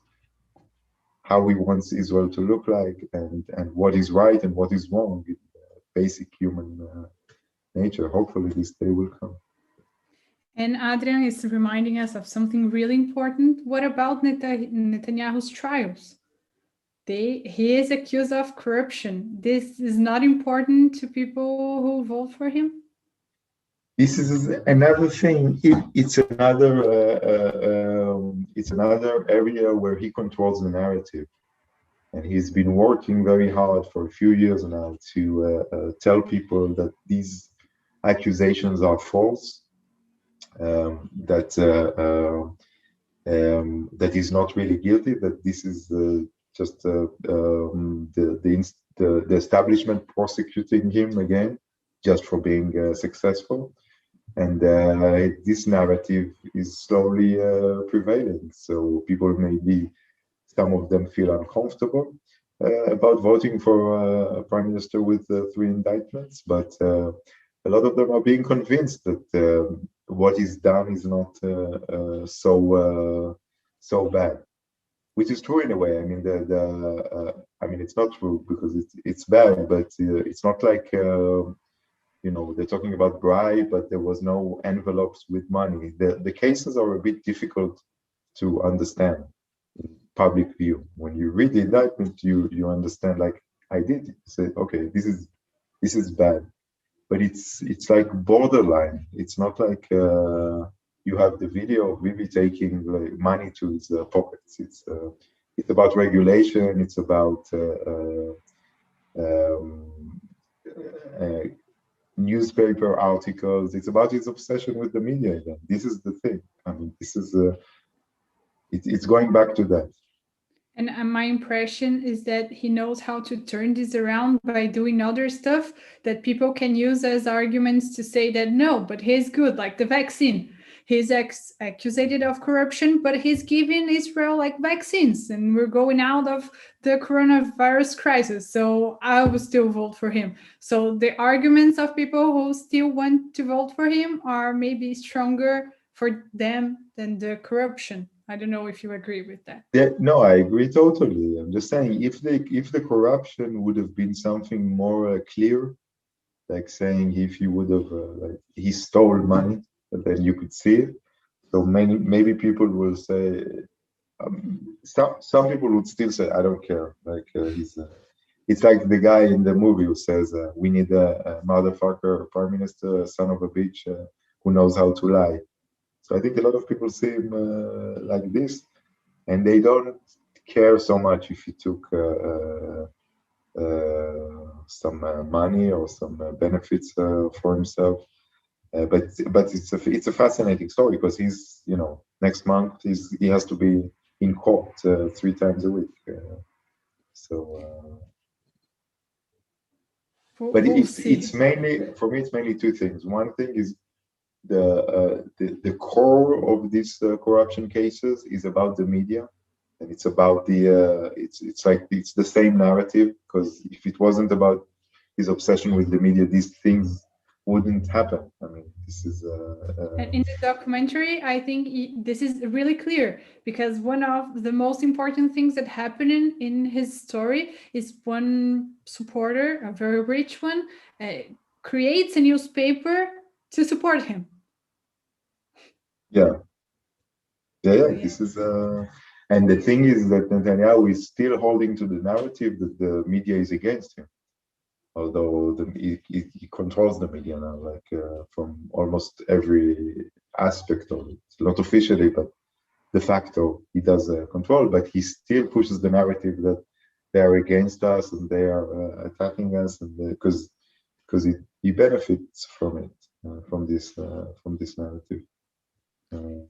how we want Israel to look like and what is right and what is wrong in basic human nature. Hopefully this day will come. And Adrian is reminding us of something really important. What about Netanyahu's trials? He is accused of corruption. This is not important to people who vote for him? This is another thing. It's another area where he controls the narrative, and he's been working very hard for a few years now to tell people that these accusations are false, that he's not really guilty, that this is just the establishment prosecuting him again just for being successful. And this narrative is slowly prevailing. So people some of them feel uncomfortable about voting for a prime minister with 3 indictments, but a lot of them are being convinced that what is done is not so bad, which is true in a way. I mean, I mean, it's not true because it's bad, but it's not like they're talking about bribe, but there was no envelopes with money. The cases are a bit difficult to understand in public view. When you read the indictment, you understand, like I did, you say, okay, this is bad, but it's like borderline. It's not like you have the video of Bibi taking money to his pockets. It's about regulation. It's about newspaper articles. It's about his obsession with the media again. This is the thing. I mean, this is it's going back to that. And my impression is that he knows how to turn this around by doing other stuff that people can use as arguments to say that no, but he's good, like the vaccine. He's accused of corruption, but he's giving Israel like vaccines, and we're going out of the coronavirus crisis. So I will still vote for him. So the arguments of people who still want to vote for him are maybe stronger for them than the corruption. I don't know if you agree with that. Yeah, no, I agree totally. I'm just saying, if the corruption would have been something more clear, like saying if he would have he stole money, then you could see it. So maybe people will say, some people would still say, I don't care. Like it's like the guy in the movie who says, we need a motherfucker prime minister, son of a bitch, who knows how to lie. So I think a lot of people see him like this, and they don't care so much if he took some money or some benefits for himself. But it's a fascinating story because he's, next month he has to be in court 3 times a week. But it's mainly, for me, it's mainly 2 things. One thing is the core of these corruption cases is about the media, and it's about it's the same narrative, because if it wasn't about his obsession with the media, these things wouldn't happen. I mean, this is and in the documentary, I think this is really clear, because one of the most important things that happened in his story is one supporter, a very rich one, creates a newspaper to support him. Yeah. Yeah, this is and the thing is that Netanyahu is still holding to the narrative that the media is against him, although he controls the media now, like from almost every aspect of it. Not officially, but de facto, he does control. But he still pushes the narrative that they are against us and they are attacking us, and because he benefits from it, from this narrative.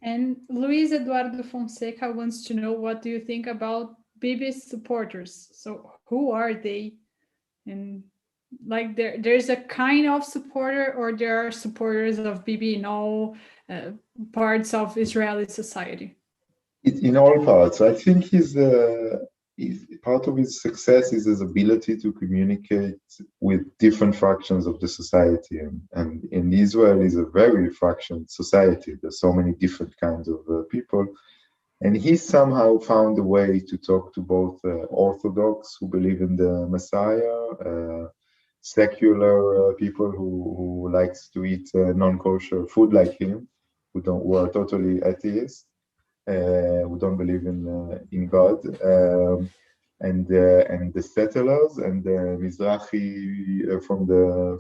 And Luis Eduardo Fonseca wants to know, what do you think about Bibi's supporters? So who are they? And like there's a kind of supporter, or there are supporters of Bibi in all parts of Israeli society? In all parts. I think he's part of his success is his ability to communicate with different fractions of the society, and in Israel is a very fractioned society. There's so many different kinds of people, and he somehow found a way to talk to both Orthodox who believe in the Messiah, secular people who likes to eat non-kosher food like him, who are totally atheists, who don't believe in God, and the settlers and the Mizrahi from the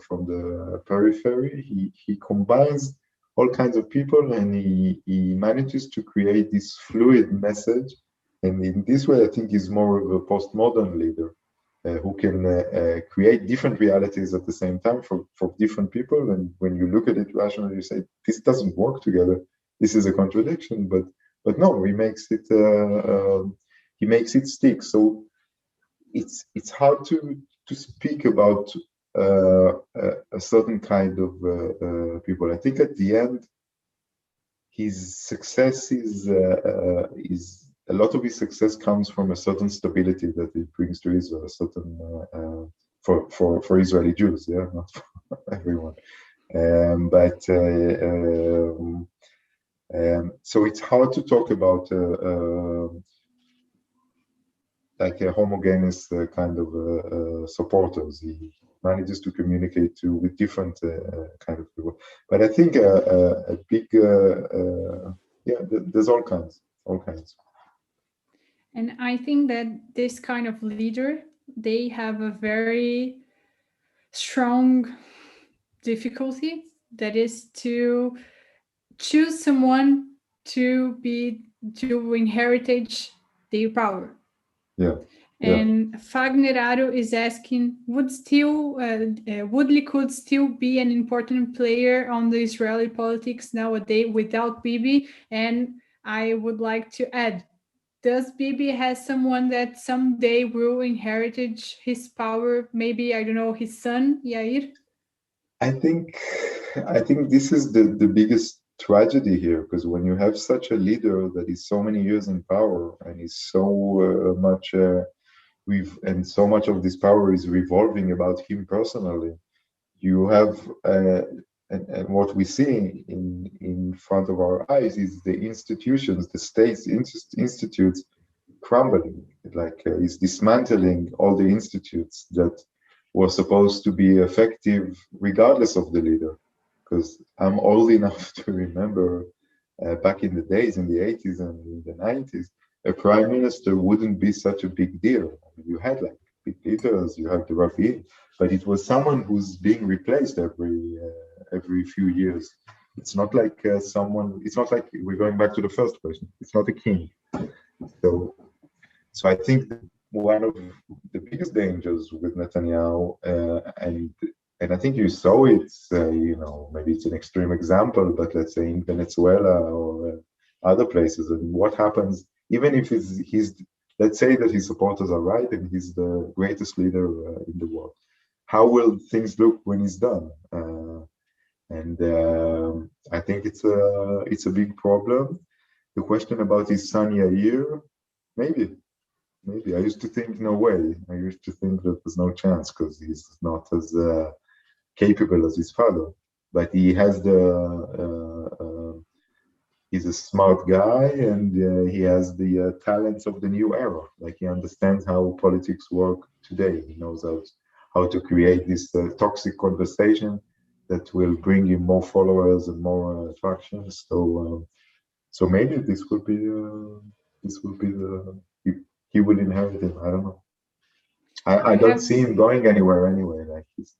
periphery. He combines all kinds of people, and he manages to create this fluid message. And in this way, I think he's more of a postmodern leader who can create different realities at the same time for different people. And when you look at it rationally, you say, this doesn't work together. This is a contradiction, but no, he makes it stick. So it's hard to speak about a certain kind of people. I think at the end, his success is a lot of his success comes from a certain stability that it brings to Israel, a certain for Israeli Jews, yeah, not for everyone. So it's hard to talk about like a homogeneous kind of supporters. He manages to communicate with different kind of people. But I think a big, there's all kinds. And I think that this kind of leader, they have a very strong difficulty, that is to choose someone to inherit their power. Yeah. And Fagner is asking, would Likud still be an important player on the Israeli politics nowadays without Bibi? And I would like to add, does Bibi has someone that someday will inherit his power? Maybe, I don't know, his son, Yair? I think this is the biggest tragedy here, because when you have such a leader that is so many years in power and is so much and so much of this power is revolving about him personally, you have and what we see in front of our eyes is the institutions, the state's institutes crumbling. Like he's dismantling all the institutes that were supposed to be effective regardless of the leader. Because I'm old enough to remember back in the days, in the 80s and in the 90s, a prime minister wouldn't be such a big deal. I mean, you had like big leaders, you had the Rafi, but it was someone who's being replaced every few years. It's not like it's not like we're going back to the first question. It's not a king. So I think one of the biggest dangers with Netanyahu, and I think you saw it, maybe it's an extreme example, but let's say in Venezuela or other places, and what happens, even if let's say that his supporters are right and he's the greatest leader in the world, how will things look when he's done? I think it's a big problem. The question about his son Yair, maybe. I used to think no way. I used to think that there's no chance because he's not as capable as his father. But he has he's a smart guy, and he has the talents of the new era. Like he understands how politics work today. He knows how to create this toxic conversation that will bring him more followers and more attractions. So So maybe this will be he will inherit it. I don't know. I don't see him going anywhere anyway like this.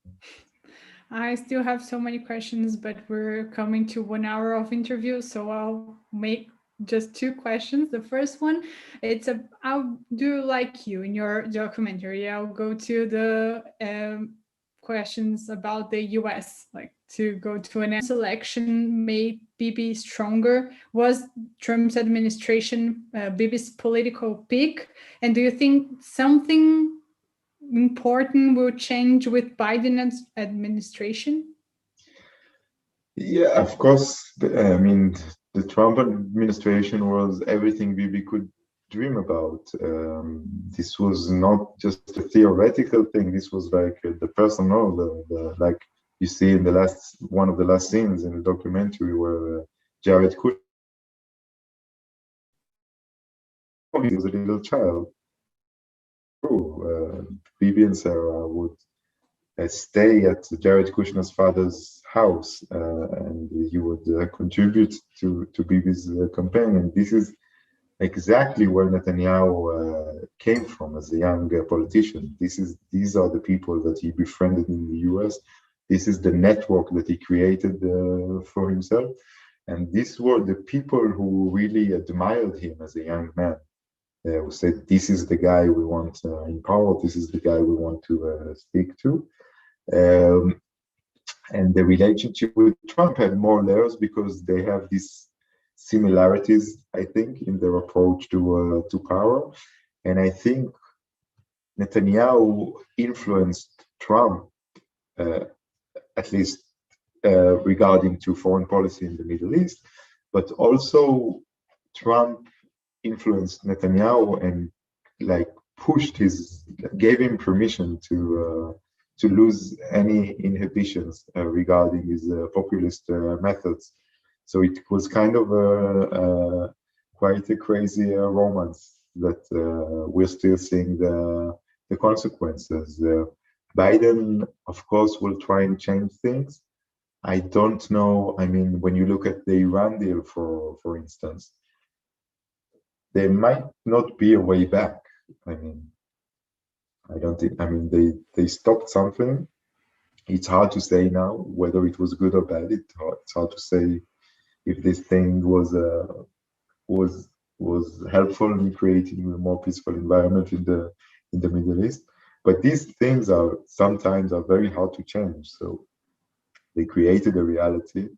I still have so many questions, but we're coming to 1 hour of interview, so I'll make just 2 questions. The first one, it's how do you like you in your documentary? I'll go to the questions about the US, like to go to an election made Bibi stronger. Was Trump's administration Bibi's political peak? And do you think something important will change with Biden's administration? Yeah, of course. I mean, the Trump administration was everything Bibi could dream about. This was not just a theoretical thing. This was like the personal, the like you see in one of the last scenes in the documentary where Jared Kushner, he was a little child. Bibi and Será would stay at Jared Kushner's father's house, and he would contribute to Bibi's campaign. And this is exactly where Netanyahu came from as a young politician. These are the people that he befriended in the US. This is the network that he created for himself. And these were the people who really admired him as a young man. Who said, this is the guy we want in power, this is the guy we want to speak to. And the relationship with Trump had more layers because they have these similarities, I think, in their approach to power. And I think Netanyahu influenced Trump, at least regarding to foreign policy in the Middle East, but also Trump influenced Netanyahu and gave him permission to lose any inhibitions regarding his populist methods. So it was kind of quite a crazy romance that we're still seeing the consequences. Biden, of course, will try and change things. I don't know. I mean, when you look at the Iran deal, for instance, there might not be a way back. I mean, I don't think. I mean, they stopped something. It's hard to say now whether it was good or bad. It's hard to say if this thing was helpful in creating a more peaceful environment in the Middle East. But these things sometimes very hard to change. So they created a reality,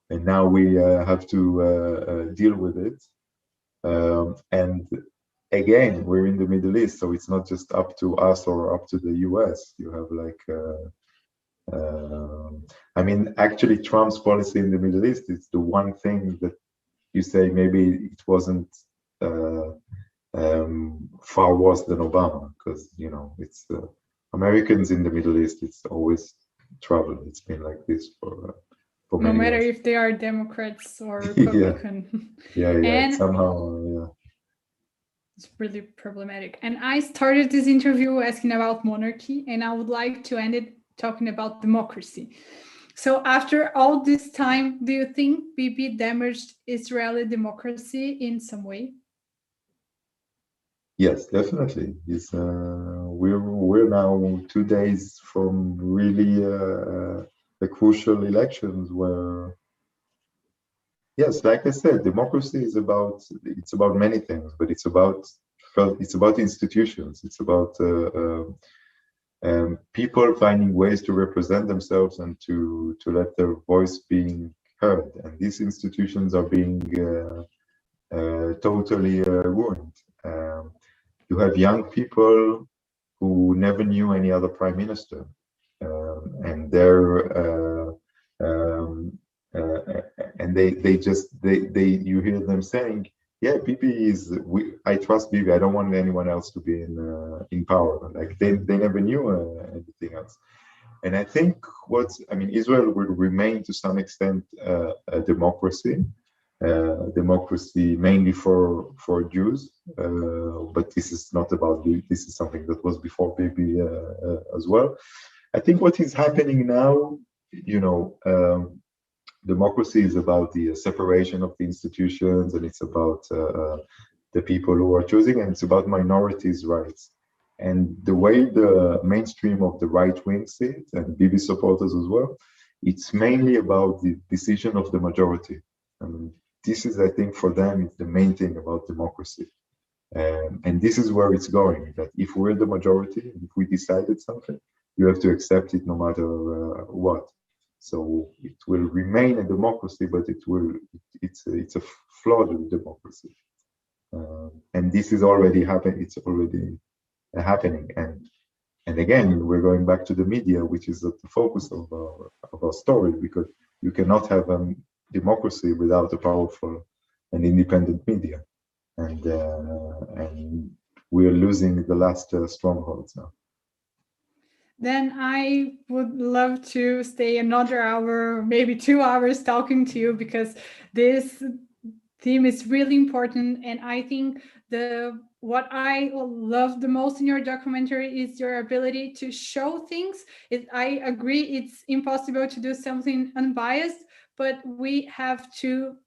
and now we have to deal with it. And again, we're in the Middle East, so it's not just up to us or up to the US. You have I mean, actually, Trump's policy in the Middle East is the one thing that you say maybe it wasn't far worse than Obama, because it's Americans in the Middle East. It's always trouble. It's been like this for many no matter years. If they are Democrats or Republican. yeah. And somehow, it's really problematic. And I started this interview asking about monarchy, and I would like to end it talking about democracy. So after all this time, do you think Bibi damaged Israeli democracy in some way? Yes, definitely. We're now 2 days from really the crucial elections where, yes, like I said, democracy is about many things, but it's about institutions. It's about people finding ways to represent themselves and to let their voice being heard. And these institutions are being totally ruined. You have young people who never knew any other prime minister, and you hear them saying, "Yeah, Bibi I trust Bibi. I don't want anyone else to be in power." Like they never knew anything else. And I think Israel will remain to some extent a democracy. Democracy mainly for Jews, but this is not about Bibi. This is something that was before Bibi as well. I think what is happening now, democracy is about the separation of the institutions, and it's about the people who are choosing, and it's about minorities' rights. And the way the mainstream of the right wing see it, and Bibi supporters as well, it's mainly about the decision of the majority. This is, I think, for them, it's the main thing about democracy. And this is where it's going, that if we're the majority, if we decided something, you have to accept it no matter what. So it will remain a democracy, but it's a flawed democracy. And this is already happening. It's already happening. And again, we're going back to the media, which is at the focus of our story, because you cannot have a democracy without a powerful and independent media. And we're losing the last strongholds now. Then I would love to stay another hour, maybe 2 hours talking to you, because this theme is really important. And I think what I love the most in your documentary is your ability to show things. I agree, it's impossible to do something unbiased, but we have to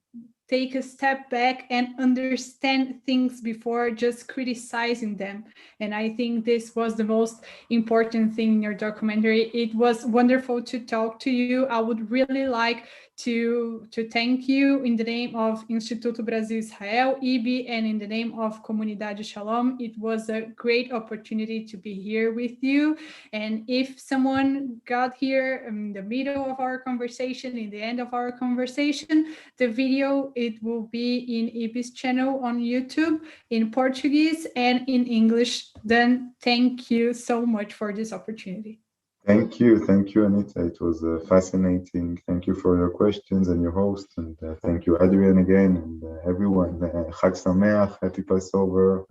take a step back and understand things before just criticizing them. And I think this was the most important thing in your documentary. It was wonderful to talk to you. I would really like to thank you in the name of Instituto Brasil Israel, IBI, and in the name of Comunidade Shalom. It was a great opportunity to be here with you. And if someone got here in the middle of our conversation, in the end of our conversation, the video, it will be in IBI's channel on YouTube in Portuguese and in English. Then thank you so much for this opportunity. Thank you, Anita. It was fascinating. Thank you for your questions and your host, and thank you, Adrian, again, and everyone. Chag Sameach, happy Passover.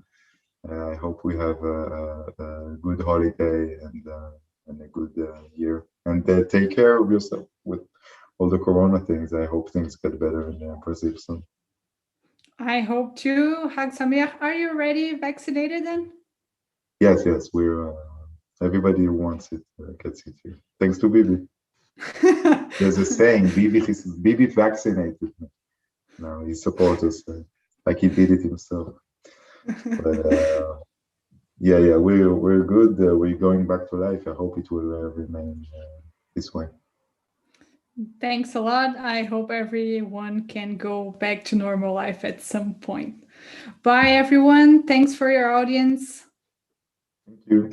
I hope we have a good holiday and a good year. And take care of yourself with all the Corona things. I hope things get better in Brazil soon. I hope too. Chag Sameach. Are you already vaccinated then? Yes, we're. Everybody who wants it gets it here. Thanks to Bibi. There's a saying, Bibi vaccinated me. No, he supports us, like he did it himself. But yeah, we're good. We're going back to life. I hope it will remain this way. Thanks a lot. I hope everyone can go back to normal life at some point. Bye, everyone. Thanks for your audience. Thank you.